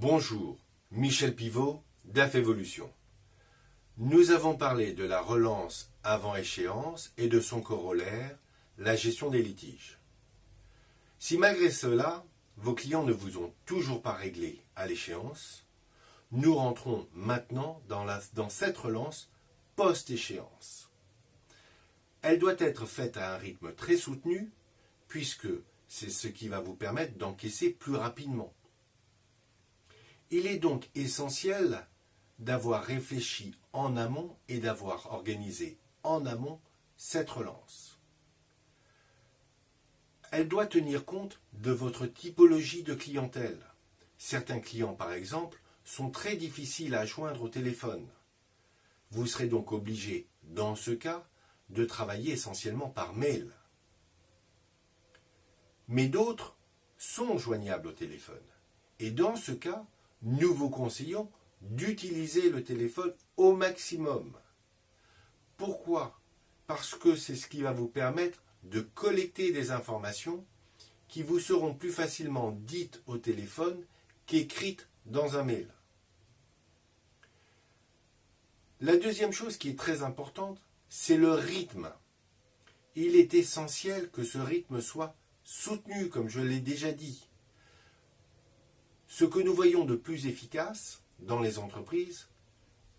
Bonjour, Michel Pivot d'AF Evolution. Nous avons parlé de la relance avant échéance et de son corollaire, la gestion des litiges. Si malgré cela, vos clients ne vous ont toujours pas réglé à l'échéance, nous rentrons maintenant dans cette relance post-échéance. Elle doit être faite à un rythme très soutenu, puisque c'est ce qui va vous permettre d'encaisser plus rapidement. Il est donc essentiel d'avoir réfléchi en amont et d'avoir organisé en amont cette relance. Elle doit tenir compte de votre typologie de clientèle. Certains clients, par exemple, sont très difficiles à joindre au téléphone. Vous serez donc obligé, dans ce cas, de travailler essentiellement par mail. Mais d'autres sont joignables au téléphone. Et dans ce cas, nous vous conseillons d'utiliser le téléphone au maximum. Pourquoi ? Parce que c'est ce qui va vous permettre de collecter des informations qui vous seront plus facilement dites au téléphone qu'écrites dans un mail. La deuxième chose qui est très importante, c'est le rythme. Il est essentiel que ce rythme soit soutenu, comme je l'ai déjà dit. Ce que nous voyons de plus efficace dans les entreprises,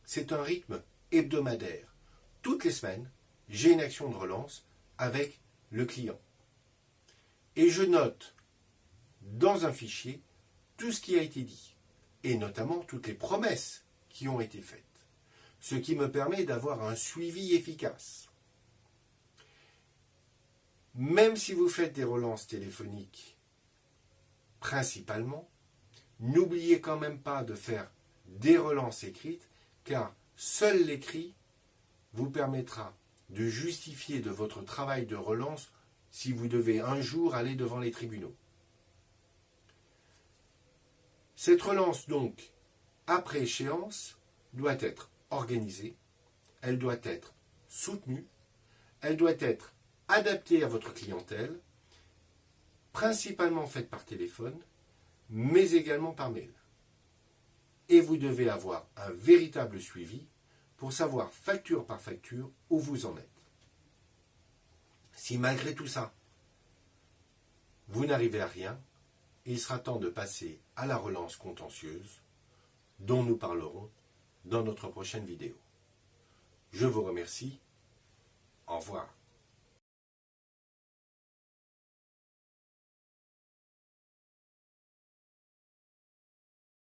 c'est un rythme hebdomadaire. Toutes les semaines, j'ai une action de relance avec le client. Et je note dans un fichier tout ce qui a été dit, et notamment toutes les promesses qui ont été faites, ce qui me permet d'avoir un suivi efficace. Même si vous faites des relances téléphoniques principalement, n'oubliez quand même pas de faire des relances écrites, car seul l'écrit vous permettra de justifier de votre travail de relance si vous devez un jour aller devant les tribunaux. Cette relance donc, après échéance, doit être organisée, elle doit être soutenue, elle doit être adaptée à votre clientèle, principalement faite par téléphone, mais également par mail. Et vous devez avoir un véritable suivi pour savoir facture par facture où vous en êtes. Si malgré tout ça, vous n'arrivez à rien, il sera temps de passer à la relance contentieuse dont nous parlerons dans notre prochaine vidéo. Je vous remercie. Au revoir.